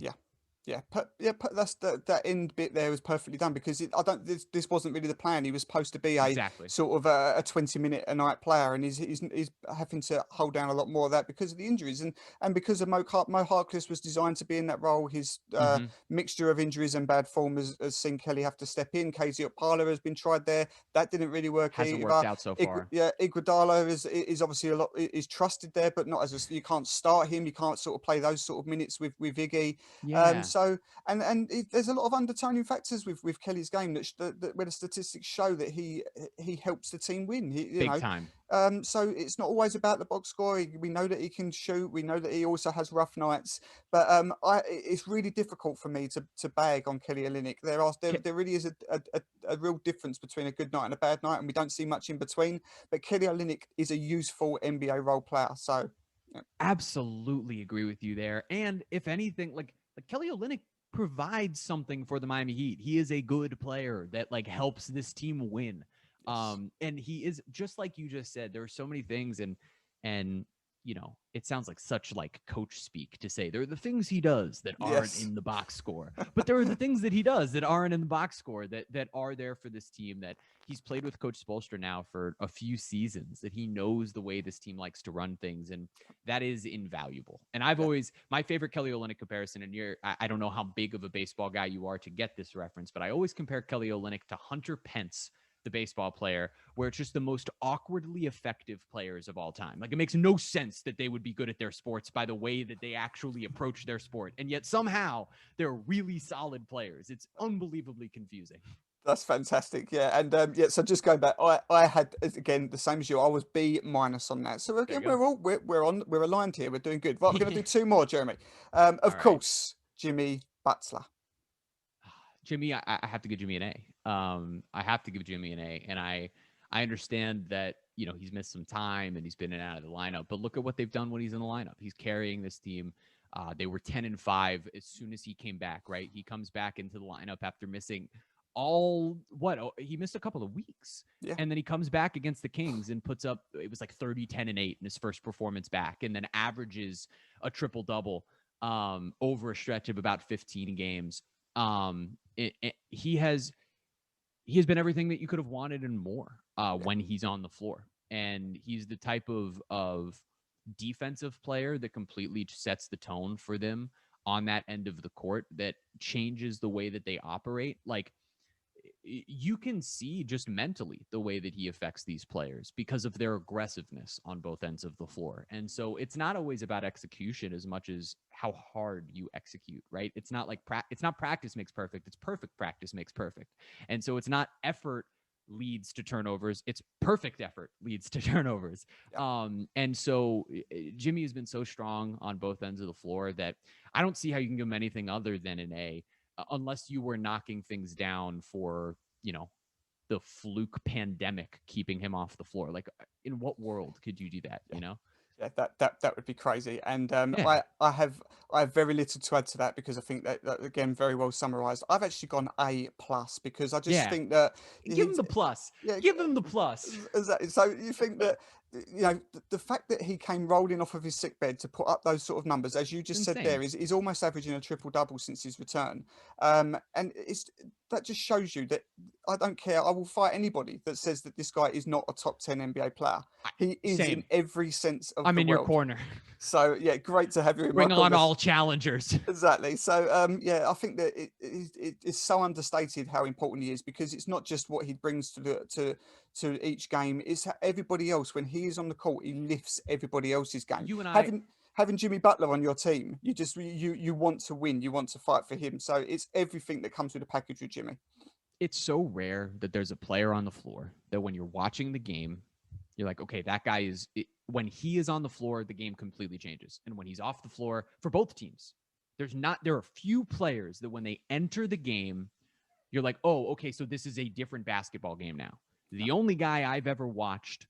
That's that end bit there was perfectly done, because this wasn't really the plan. He was supposed to be a sort of a 20-minute a night player, and he's having to hold down a lot more of that because of the injuries, and because of Mo Harkless was designed to be in that role. His mixture of injuries and bad form has seen Kelly have to step in. KZ Okpala has been tried there, that didn't really work. Hasn't worked out so far. Iguodala is obviously is trusted there, but not as you can't start him. You can't sort of play those sort of minutes with Iggy. So there's a lot of undertoning factors with Kelly's game that where the statistics show that he helps the team win. Big time. So it's not always about the box score. We know that he can shoot. We know that he also has rough nights. But it's really difficult for me to bag on Kelly Olynyk. There really is a real difference between a good night and a bad night, and we don't see much in between. But Kelly Olynyk is a useful NBA role player. So absolutely agree with you there. And if anything, like Kelly Olynyk provides something for the Miami Heat. He is a good player that helps this team win. And he is, just like you just said, there are so many things, and it sounds like such coach speak to say there are the things he does that aren't in the box score, but there are the things that he does that aren't in the box score that are there for this team, that he's played with Coach Spoelstra now for a few seasons, that he knows the way this team likes to run things, and that is invaluable. And I've always, my favorite Kelly Olynyk comparison, and I don't know how big of a baseball guy you are to get this reference, but I always compare Kelly Olynyk to Hunter Pence, the baseball player, where it's just the most awkwardly effective players of all time. Like, it makes no sense that they would be good at their sports by the way that they actually approach their sport, and yet somehow they're really solid players. It's unbelievably confusing. That's fantastic. Yeah. And so just going back, I had, again, the same as you, I was B minus on that. So again, we're aligned here. We're doing good. Right, we're going to do two more, Jeremy. Of course, Jimmy Butler. Jimmy, I have to give Jimmy an A. I have to give Jimmy an A. And I understand that, he's missed some time and he's been in and out of the lineup, but look at what they've done when he's in the lineup. He's carrying this team. They were 10-5 as soon as he came back, right? He comes back into the lineup after missing he missed a couple of weeks. Yeah. And then he comes back against the Kings and puts up, it was like 30, 10, and 8 in his first performance back, and then averages a triple double over a stretch of about 15 games. He has been everything that you could have wanted and more when he's on the floor. And he's the type of defensive player that completely sets the tone for them on that end of the court, that changes the way that they operate. Like, you can see just mentally the way that he affects these players because of their aggressiveness on both ends of the floor. And so it's not always about execution as much as how hard you execute, right? It's not like it's not practice makes perfect. It's perfect practice makes perfect. And so it's not effort leads to turnovers. It's perfect effort leads to turnovers. Yeah. And so Jimmy has been so strong on both ends of the floor that I don't see how you can give him anything other than an A, unless you were knocking things down for, the fluke pandemic keeping him off the floor. Like, in what world could you do that? Yeah, that would be crazy. And Yeah. I have very little to add to that, because I think that again, very well summarized. I've actually gone A plus, because I just Yeah. think that Give him he's the plus. yeah. Give him the plus. Exactly. So you think that, the fact that he came rolling off of his sick bed to put up those sort of numbers, as you It's just said insane. there, is almost averaging a triple double since his return. And that just shows you that I don't care. I will fight anybody that says that this guy is not a top 10 NBA player. He is in Same. every sense of I'm the in your world. corner. So yeah, great to have you in my Bring on corner. all challengers. Exactly. So yeah, I think that it is so understated how important he is, because it's not just what he brings to each game. It's everybody else. When he is on the court, he lifts everybody else's game. You and I, Having Jimmy Butler on your team, you want to win. You want to fight for him. So it's everything that comes with a package with Jimmy. it's so rare that there's a player on the floor that when you're watching the game, you're like, okay, that guy when he is on the floor, the game completely changes. And when he's off the floor for both teams, there are few players that when they enter the game, you're like, oh, okay, so this is a different basketball game now. The only guy I've ever watched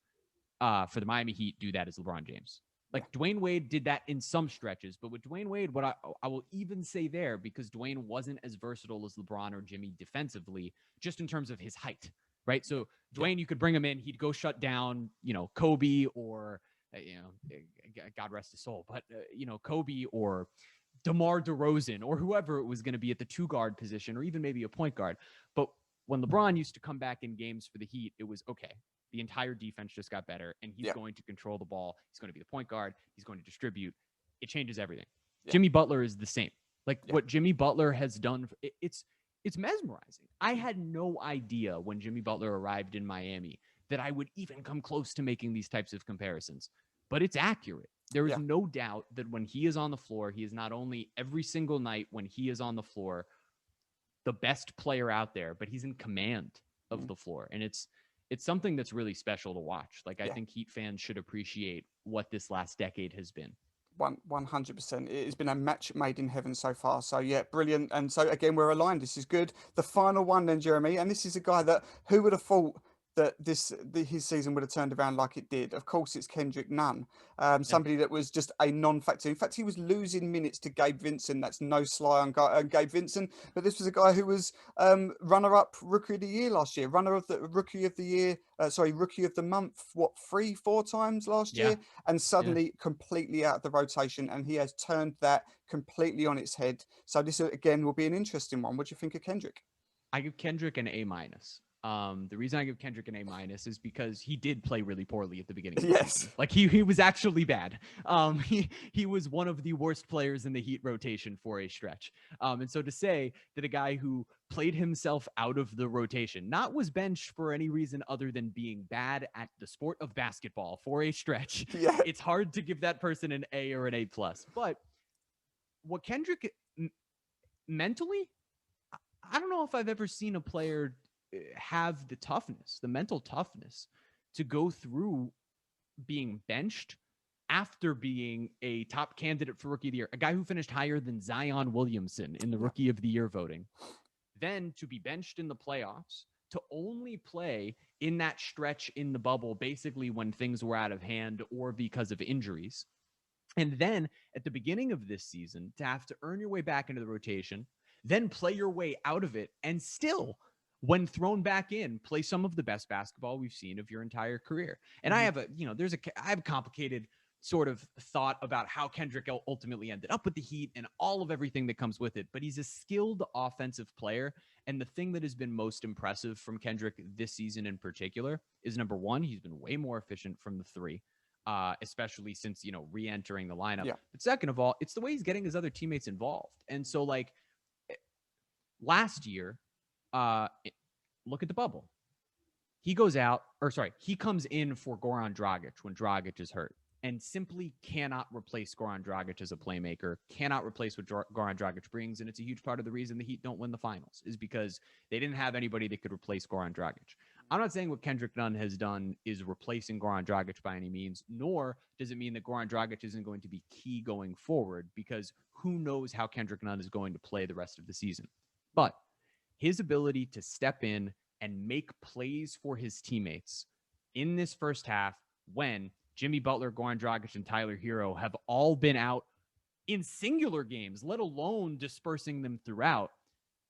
for the Miami Heat do that is LeBron James. Like, Dwayne Wade did that in some stretches, but with Dwayne Wade, what I will even say there, because Dwayne wasn't as versatile as LeBron or Jimmy defensively, just in terms of his height, right? So Dwayne, you could bring him in, he'd go shut down, Kobe or, God rest his soul, but, Kobe or DeMar DeRozan or whoever it was going to be at the 2 guard position, or even maybe a point guard. But when LeBron used to come back in games for the Heat, it was okay. The entire defense just got better, and he's going to control the ball. He's going to be the point guard. He's going to distribute. It changes everything. Yeah. Jimmy Butler is the same. Like, what Jimmy Butler has done, it's mesmerizing. I had no idea when Jimmy Butler arrived in Miami that I would even come close to making these types of comparisons. But it's accurate. There is no doubt that when he is on the floor, he is not only every single night when he is on the floor the best player out there, but he's in command of the floor. And it's something that's really special to watch. Like, I think Heat fans should appreciate what this last decade has been. 100%. It has been a match made in heaven so far. So yeah, brilliant. And so again, we're aligned. This is good. The final one then, Jeremy, and this is a guy that who would have thought that his season would have turned around like it did. Of course, it's Kendrick Nunn, somebody that was just a non-factor. In fact, he was losing minutes to Gabe Vincent. That's no sly on Gabe Vincent. But this was a guy who was runner-up Rookie of the Year last year, runner of the Rookie of the Year, Rookie of the Month, 3-4 times last year, and suddenly completely out of the rotation. And he has turned that completely on its head. So this again will be an interesting one. What do you think of Kendrick? I give Kendrick an A-. The reason I give Kendrick an A- is because he did play really poorly at the beginning of the season. Like, he was actually bad. He was one of the worst players in the Heat rotation for a stretch. And so to say that a guy who played himself out of the rotation, not was benched for any reason other than being bad at the sport of basketball for a stretch, it's hard to give that person an A or an A+. But what Kendrick mentally, I don't know if I've ever seen a player have the mental toughness to go through being benched after being a top candidate for Rookie of the Year, a guy who finished higher than Zion Williamson in the Rookie of the Year voting, then to be benched in the playoffs, to only play in that stretch in the bubble, basically when things were out of hand or because of injuries. And then at the beginning of this season, to have to earn your way back into the rotation, then play your way out of it, and still, when thrown back in, play some of the best basketball we've seen of your entire career. And I have I have a complicated sort of thought about how Kendrick ultimately ended up with the Heat and all of everything that comes with it. But he's a skilled offensive player. And the thing that has been most impressive from Kendrick this season in particular is, number one, he's been way more efficient from the 3. Especially since, re-entering the lineup. But second of all, it's the way he's getting his other teammates involved. And so, like, last year, look at the bubble. He comes in for Goran Dragic when Dragic is hurt, and simply cannot replace Goran Dragic as a playmaker, cannot replace what Goran Dragic brings. And it's a huge part of the reason the Heat don't win the finals, is because they didn't have anybody that could replace Goran Dragic. I'm not saying what Kendrick Nunn has done is replacing Goran Dragic by any means, nor does it mean that Goran Dragic isn't going to be key going forward, because who knows how Kendrick Nunn is going to play the rest of the season. But his ability to step in and make plays for his teammates in this first half, when Jimmy Butler, Goran Dragic, and Tyler Hero have all been out in singular games, let alone dispersing them throughout,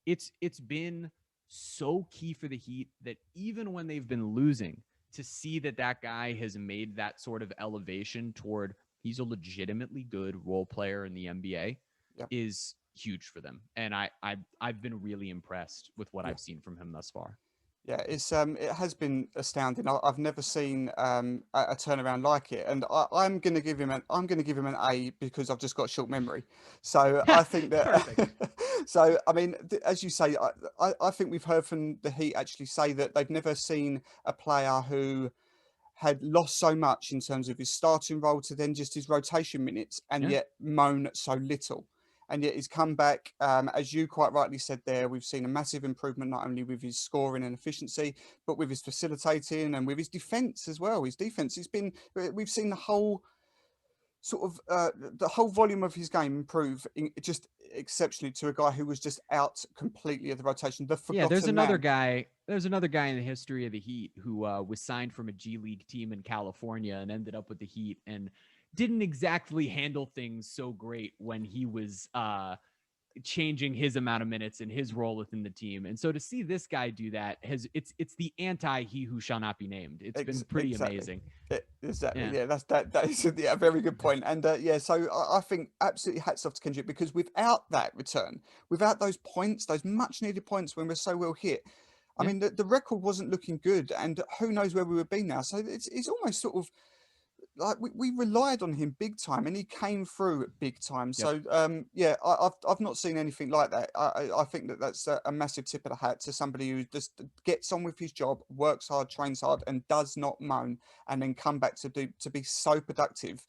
it's been so key for the Heat that even when they've been losing, to see that guy has made that sort of elevation toward he's a legitimately good role player in the NBA is huge for them. And I've been really impressed with what I've seen from him thus far. Yeah, it has been astounding. I've never seen a turnaround like it, and I'm going to give him an A because I've just got short memory. So I think that. So I mean, as you say, I think we've heard from the Heat actually say that they've never seen a player who had lost so much in terms of his starting role to then just his rotation minutes, and yet moan so little. And yet he's come back, as you quite rightly said there, we've seen a massive improvement, not only with his scoring and efficiency, but with his facilitating and with his defense as well. His defense, we've seen the whole volume of his game improve just exceptionally, to a guy who was just out completely of the rotation. The forgotten there's another man. guy. There's another guy in the history of the Heat who was signed from a G League team in California and ended up with the Heat and didn't exactly handle things so great when he was changing his amount of minutes and his role within the team. And so to see this guy do that it's the anti he who shall not be named. It's been pretty amazing. Exactly. Yeah, that is a very good point. And so I think absolutely hats off to Kendrick, because without that return, without those points, those much needed points when we're so well hit, I mean, the record wasn't looking good, and who knows where we would be now. So it's almost sort of like we relied on him big time, and he came through big time. So I've not seen anything like that. I think that's a massive tip of the hat to somebody who just gets on with his job, works hard, trains hard, and does not moan, and then come back to be so productive.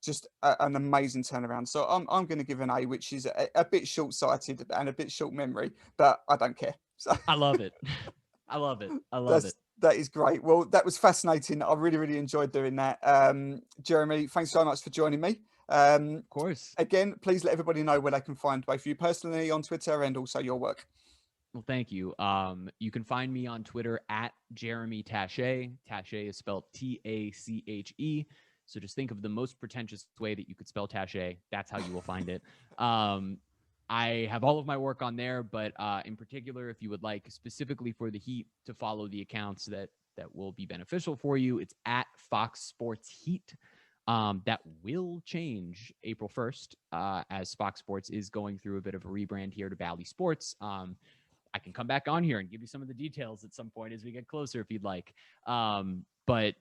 Just an amazing turnaround. So I'm going to give an A, which is a bit short-sighted and a bit short memory, but I don't care. So I love it. I love it. That is great. Well, that was fascinating. I really, really enjoyed doing that. Jeremy, thanks so much for joining me. Of course. Again, please let everybody know where they can find both you personally on Twitter and also your work. Well, thank you. You can find me on Twitter at Jeremy Tache. Tache is spelled Tache. So just think of the most pretentious way that you could spell Tache. That's how you will find it. I have all of my work on there, but in particular, if you would like specifically for the Heat to follow the accounts that will be beneficial for you, it's at Fox Sports Heat. That will change April 1st as Fox Sports is going through a bit of a rebrand here to Bally Sports. I can come back on here and give you some of the details at some point as we get closer if you'd like. But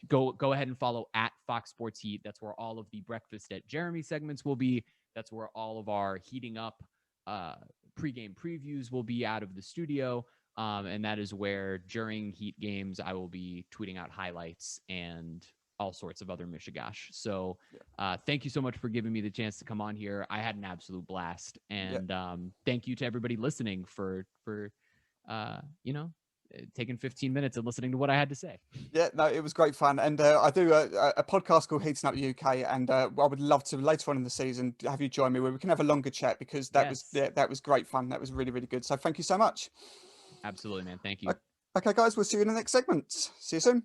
go ahead and follow at Fox Sports Heat. That's where all of the Breakfast at Jeremy segments will be. That's where all of our heating up pregame previews will be out of the studio. And that is where during Heat games, I will be tweeting out highlights and all sorts of other mishigash. So thank you so much for giving me the chance to come on here. I had an absolute blast. And thank you to everybody listening for taking 15 minutes and listening to what I had to say. Yeah, no, it was great fun. And I do a podcast called Heating Up UK, and I would love to later on in the season have you join me where we can have a longer chat, because that was great fun. That was really, really good. So thank you so much. Absolutely, man. Thank you. Okay, guys, we'll see you in the next segment. See you soon.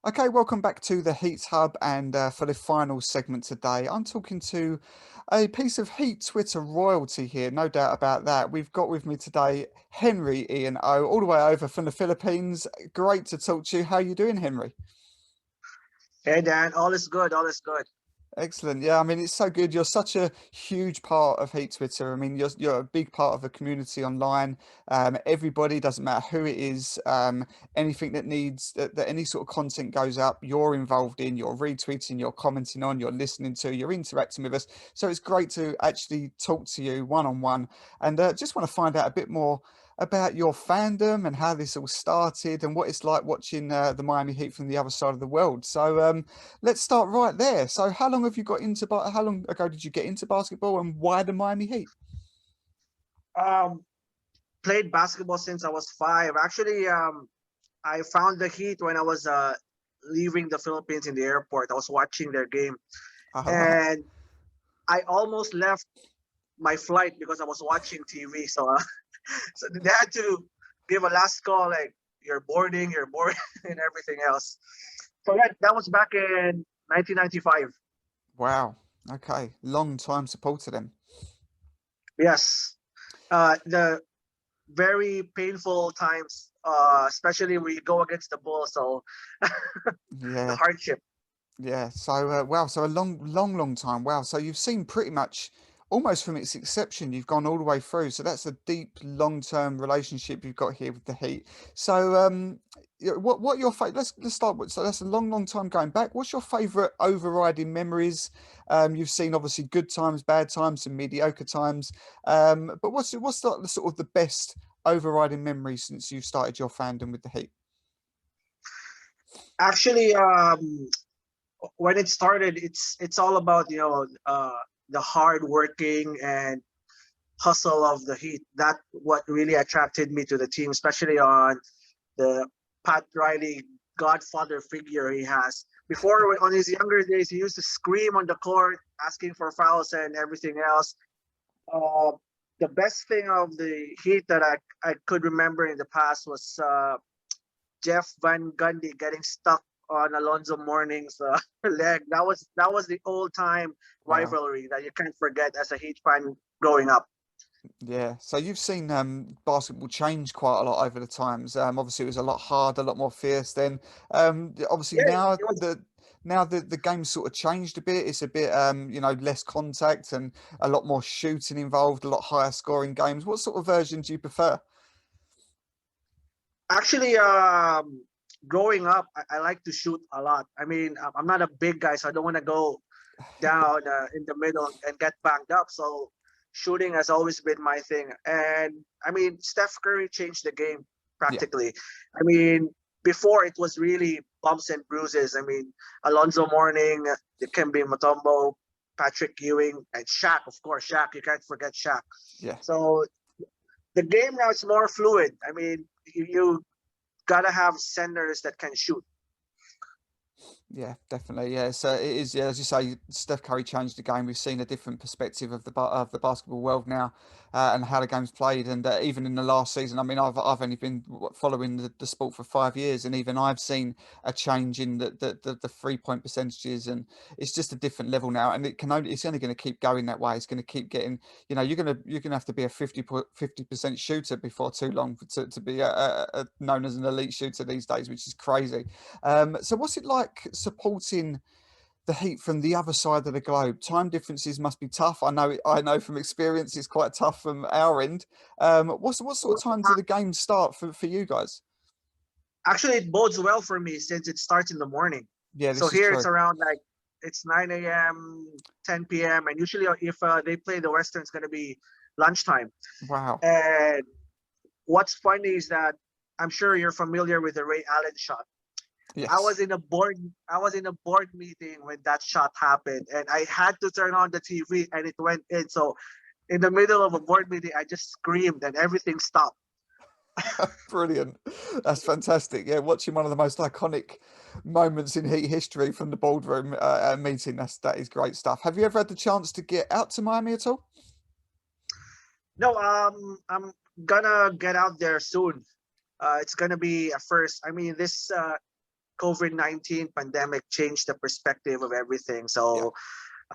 Okay, welcome back to the Heat Hub, and for the final segment today, I'm talking to a piece of Heat Twitter royalty here, no doubt about that. We've got with me today Henry Ian O, all the way over from the Philippines. Great to talk to you. How are you doing, Henry? Hey Dan, all is good, all is good. Excellent. Yeah, I mean, it's so good. You're such a huge part of Heat Twitter. I mean, you're a big part of the community online. Everybody, doesn't matter who it is, anything that needs that any sort of content goes up, you're involved in, you're retweeting, you're commenting on, you're listening to, you're interacting with us. So it's great to actually talk to you one on one, and just want to find out a bit more about your fandom and how this all started and what it's like watching the Miami Heat from the other side of the world. So let's start right there. So how long have you got into how long ago did you get into basketball, and why the Miami Heat? Um, Played basketball since I was 5. Actually, I found the Heat when I was leaving the Philippines in the airport. I was watching their game, All right. and I almost left my flight because I was watching TV. So, so they had to give a last call, like you're boarding, and everything else. So that was back in 1995. Wow. Okay. Long time supporter then. Yes, the very painful times, especially when you go against the Bulls. So the Yeah. hardship. Yeah. So wow. So a long time. Wow. So you've seen pretty much almost from its inception. You've gone all the way through. So that's a deep, long-term relationship you've got here with the Heat. So yeah, what your favorite? Let's start with. So that's a long time going back. What's your favorite overriding memories? You've seen obviously good times, bad times, and mediocre times. But what's the sort of the best overriding memory since you started your fandom with the Heat? Actually, when it started, it's all about the hard working and hustle of the Heat. That what really attracted me to the team, especially on the Pat Riley godfather figure he has. Before, on his younger days, he used to scream on the court, asking for fouls and everything else. Uh, the best thing of the Heat that I could remember in the past was Jeff Van Gundy getting stuck on Alonzo Mourning's leg. That was the old time Wow. rivalry that you can't forget as a Heat fan growing up. Yeah, so you've seen basketball change quite a lot over the times. Obviously, it was a lot harder, a lot more fierce then. Obviously, Yeah, it was now the game's sort of changed a bit. It's a bit less contact and a lot more shooting involved, a lot higher scoring games. What sort of version do you prefer? actually growing up. I like to shoot a lot. I mean, I'm not a big guy, so I don't want to go down in the middle and get banged up. So shooting has always been my thing. And I mean, Steph Curry changed the game Yeah, practically. I mean, before it was really bumps and bruises. I mean, Alonzo Mourning, Dikembe Mutombo, Patrick Ewing, and Shaq, of course. Shaq, you can't forget Shaq. yeah. So the game now is more fluid. I mean, you gotta have centers that can shoot. Yeah, definitely. Yeah, so it is. Yeah, as you say, Steph Curry changed the game. We've seen a different perspective of the basketball world now, and how the game's played. And even in the last season, I mean, I've only been following the sport for 5 years, and even I've seen a change in the 3 point percentages, and it's just a different level now. And it's only going to keep going that way. It's going to keep getting. You're gonna have to be a 50% shooter before too long to be known as an elite shooter these days, which is crazy. So what's it like supporting the Heat from the other side of the globe? Time differences must be tough. I know from experience it's quite tough from our end. What sort of time do the games start for you guys? Actually, it bodes well for me since it starts in the morning. Yeah, So this is here it's true. around like it's 9 a.m., 10 p.m. And usually if they play the Western, it's going to be lunchtime. Wow. And what's funny is that I'm sure you're familiar with the Ray Allen shot. I was Yes. in a board I was in a board meeting when that shot happened, and I had to turn on the TV and it went in. So in the middle of a board meeting, I just screamed and everything stopped. Brilliant. That's fantastic. Yeah, watching one of the most iconic moments in Heat history from the boardroom meeting. That is great stuff. Have you ever had the chance to get out to Miami at all? No, I'm gonna get out there soon. It's gonna be a first. I mean, this COVID-19 pandemic changed the perspective of everything. Yeah. So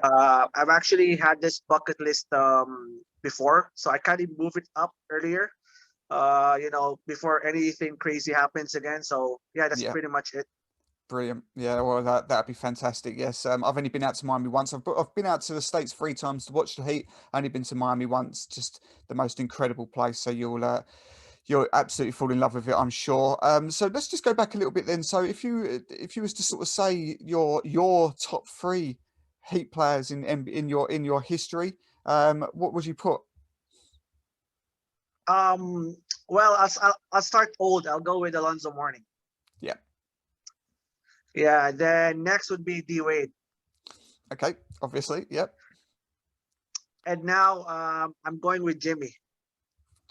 I've actually had this bucket list before, so I kind of move it up earlier. Before anything crazy happens again. So yeah, that's Yeah. pretty much it. Brilliant. Yeah, well, that'd be fantastic. Yes, I've only been out to Miami once. I've been out to the States 3 times to watch the Heat. Only been to Miami once. Just the most incredible place. So you'll absolutely fall in love with it, I'm sure. So let's just go back a little bit then. So if you was to sort of say your top three Heat players in your history, what would you put? Um, well, I'll start old. I'll go with Alonzo Mourning. Yeah. Yeah. Then next would be D Wade. Okay. Obviously. Yep. And now I'm going with Jimmy.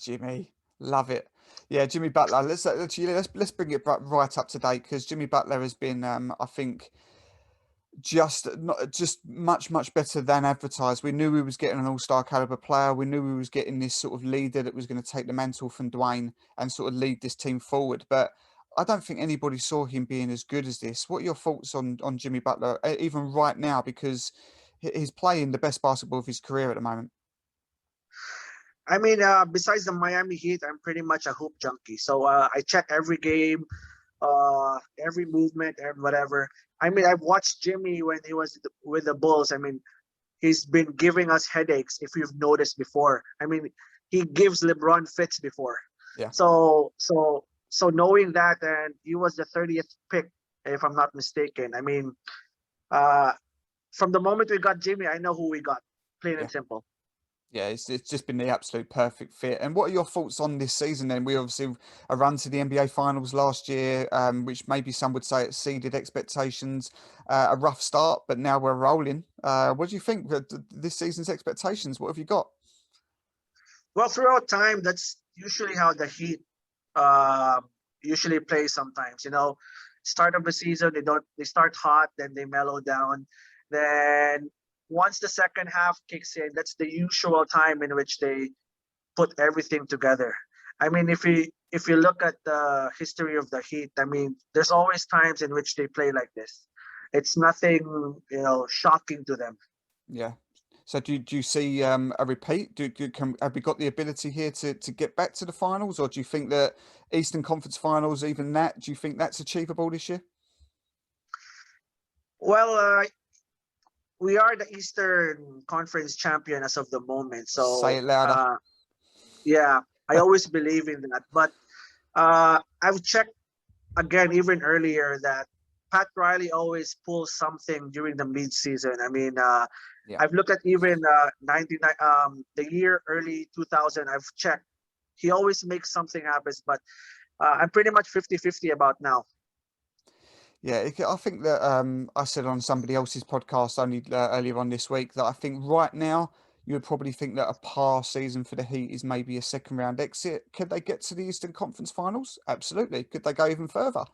Jimmy, love it. Yeah, Jimmy Butler. Let's bring it right up to date because Jimmy Butler has been, I think, just much better than advertised. We knew we was getting an all-star caliber player. We knew we was getting this sort of leader that was going to take the mantle from Dwayne and sort of lead this team forward. But I don't think anybody saw him being as good as this. What are your thoughts on Jimmy Butler, even right now, because he's playing the best basketball of his career at the moment? I mean, besides the Miami Heat, I'm pretty much a hoop junkie. So I check every game, every movement, and whatever. I mean, I've watched Jimmy when he was with the Bulls. I mean, he's been giving us headaches. If you've noticed before, I mean, he gives LeBron fits before. Yeah. So knowing that, and he was the 30th pick, if I'm not mistaken. I mean, uh, from the moment we got Jimmy, I know who we got. Plain Yeah. and simple. Yeah, it's just been the absolute perfect fit. And what are your thoughts on this season then? We obviously a run to the NBA Finals last year, which maybe some would say exceeded expectations. A rough start, but now we're rolling. What do you think of this season's expectations? What have you got? Well, throughout time, that's usually how the Heat uh, usually play. Sometimes, start of the season they start hot, then they mellow down. Then once the second half kicks in, that's the usual time in which they put everything together. I mean, if you look at the history of the Heat, I mean, there's always times in which they play like this. It's nothing, shocking to them. Yeah. So do you see a repeat? Have we got the ability here to get back to the finals, or do you think that Eastern Conference Finals, even that, do you think that's achievable this year? Well, we are the Eastern Conference champion as of the moment. Say So, it louder. yeah, I always believe in that. But I've checked again even earlier that Pat Riley always pulls something during the mid-season. I mean, Yeah. I've looked at even 99, the year early 2000. I've checked. He always makes something happen. But I'm pretty much 50-50 about now. Yeah, I think that I said on somebody else's podcast only earlier on this week that I think right now you would probably think that a par season for the Heat is maybe a second round exit. Could they get to the Eastern Conference Finals? Absolutely. Could they go even further?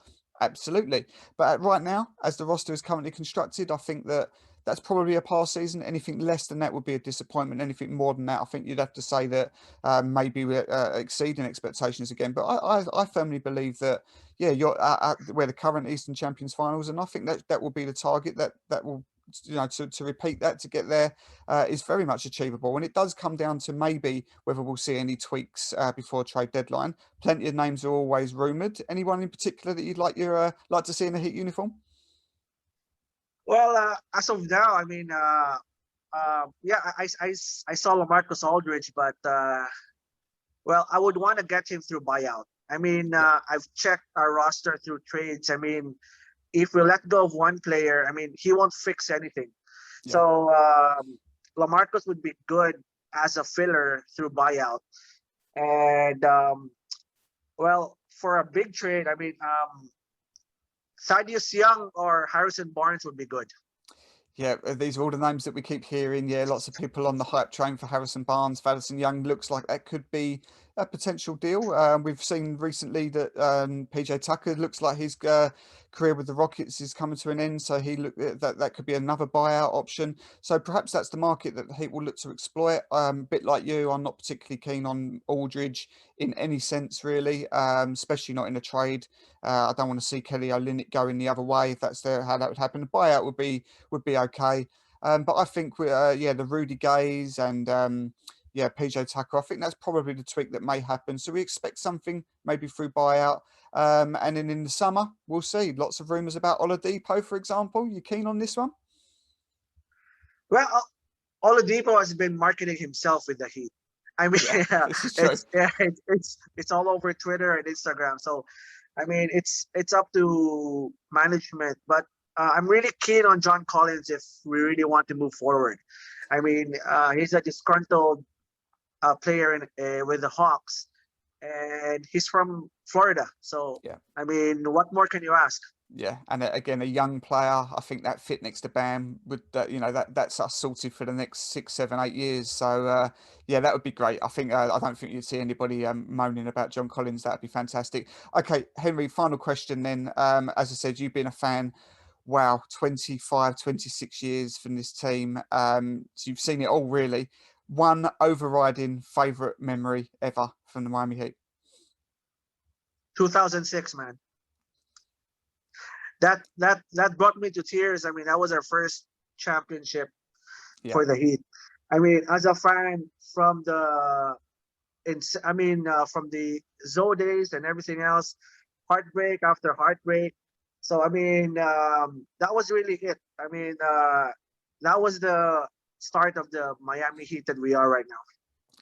Absolutely. But right now, as the roster is currently constructed, I think that that's probably a par season. Anything less than that would be a disappointment. Anything more than that, I think you'd have to say that maybe we're exceeding expectations again. But I firmly believe that yeah, we're the current Eastern Champions Finals, and I think that will be the target that will to repeat that to get there is very much achievable. And it does come down to maybe whether we'll see any tweaks before trade deadline. Plenty of names are always rumoured. Anyone in particular that you'd like to see in the Heat uniform? Well, as of now, I mean, yeah, I saw LaMarcus Aldridge, but well, I would want to get him through buyout. I mean, Yeah, I've checked our roster through trades. I mean, if we let go of one player, I mean, he won't fix anything. yeah. So LaMarcus would be good as a filler through buyout. And well, for a big trade, I mean, Thaddeus Young or Harrison Barnes would be good. Yeah, these are all the names that we keep hearing. Yeah, lots of people on the hype train for Harrison Barnes. Madison Young looks like that could be a potential deal. We've seen recently that PJ Tucker looks like his career with the Rockets is coming to an end. So that could be another buyout option. So perhaps that's the market that the Heat will look to exploit. A bit like you, I'm not particularly keen on Aldridge in any sense, really, especially not in a trade. I don't want to see Kelly Olynyk going the other way if that's how that would happen. A buyout would be okay. But I think yeah, the Rudy Gays and Yeah, PJ Tucker. I think that's probably the tweak that may happen. So we expect something maybe through buyout. And then in the summer, we'll see. Lots of rumours about Oladipo, for example. You keen on this one? Well, Oladipo has been marketing himself with the Heat. I mean, Yeah, this is true. it's all over Twitter and Instagram. So, I mean, it's up to management. But I'm really keen on John Collins if we really want to move forward. I mean, he's a disgruntled player with the Hawks, and he's from Florida. So, Yeah. I mean, what more can you ask? Yeah, and again, a young player. I think that fit next to Bam would, that's us sorted for the next 6, 7, 8 years. So yeah, that would be great. I think I don't think you'd see anybody moaning about John Collins. That'd be fantastic. Okay, Henry, final question then. As I said, you've been a fan. Wow, 25, 26 years from this team. So you've seen it all really. One overriding favorite memory ever from the Miami Heat. 2006, man. That brought me to tears. I mean, that was our first championship Yeah, for the Heat. I mean, as a fan from from the Zoe days and everything else, heartbreak after heartbreak. So I mean, that was really it. I mean, that was the start of the Miami Heat that we are right now.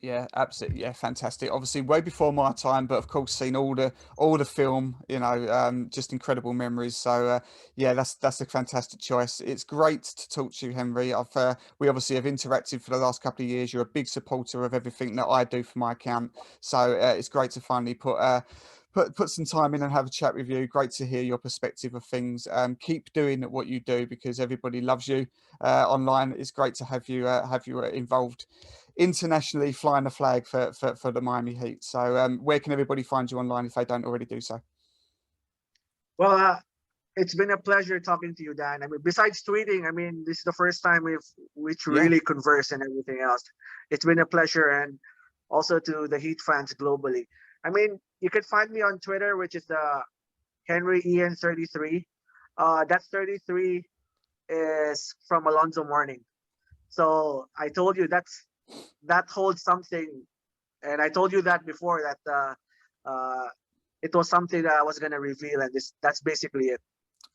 yeah, absolutely. Yeah, fantastic. Obviously, way before my time, but of course, seen all the film. Just incredible memories. So, yeah, that's a fantastic choice. It's great to talk to you, Henry. We obviously have interacted for the last couple of years. You're a big supporter of everything that I do for my account. So, it's great to finally put some time in and have a chat with you. Great to hear your perspective of things. Keep doing what you do because everybody loves you online. It's great to have you involved internationally, flying the flag for the Miami Heat. So where can everybody find you online if they don't already do so? Well, it's been a pleasure talking to you, Dan. I mean, besides tweeting, I mean, this is the first time which Yeah, really converse and everything else. It's been a pleasure, and also to the Heat fans globally. I mean, you can find me on Twitter, which is the Henry Ian 33. That 33 is from Alonzo Mourning. So I told you that holds something, and I told you that before that it was something that I was gonna reveal, and that's basically it.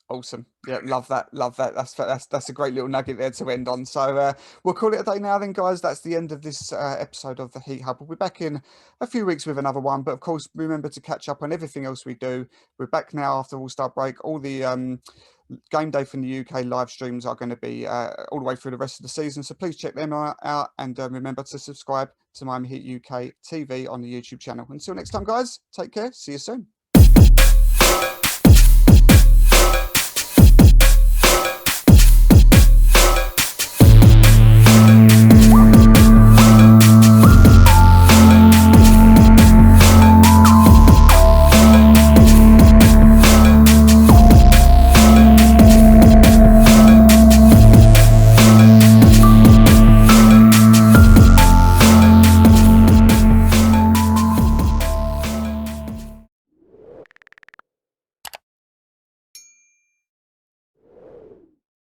awesome. Yeah, love that. Love that. That's a great little nugget there to end on. So we'll call it a day now then, guys. That's the end of this episode of the Heat Hub. We'll be back in a few weeks with another one. But of course, remember to catch up on everything else we do. We're back now after All-Star break. All the game day from the UK live streams are going to be all the way through the rest of the season. So please check them out. And remember to subscribe to Miami Heat UK TV on the YouTube channel. Until next time, guys, take care. See you soon.